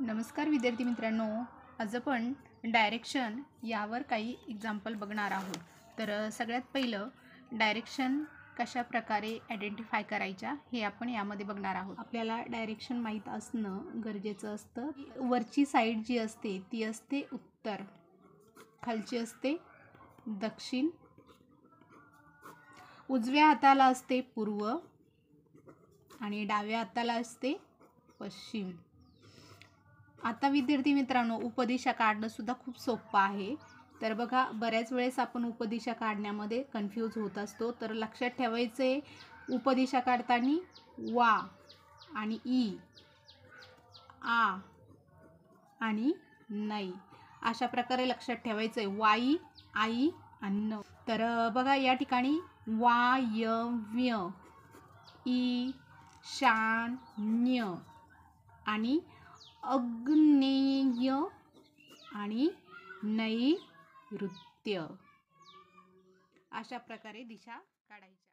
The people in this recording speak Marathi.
नमस्कार विद्यार्थी मित्रांनो, आज आपण डायरेक्शन यावर काही एक्झाम्पल बघणार आहोत. तर सगळ्यात पहिलं डायरेक्शन कशा प्रकारे आयडेंटिफाय करायच्या हे आपण यामध्ये बघणार आहोत. आपल्याला डायरेक्शन माहीत असणं गरजेचं असतं. वरची साईड जी असते ती असते उत्तर, खालची असते दक्षिण, उजव्या हाताला असते पूर्व आणि डाव्या हाताला असते पश्चिम. आता विद्यार्थी मित्रांनो, उपदिशा काढणं सुद्धा खूप सोपं आहे. तर बघा, बऱ्याच वेळेस आपण उपदिशा काढण्यामध्ये कन्फ्यूज होत असतो. तर लक्षात ठेवायचे, उपदिशा काढताना वा आणि ई, आ आणि नै अशा प्रकारे लक्षात ठेवायचे. वाई, आई आणि न. तर बघा, या ठिकाणी वायव्य, ईशान्य आणि आग्नेय आणि नैऋत्य अशा प्रकारे दिशा काढायच्या.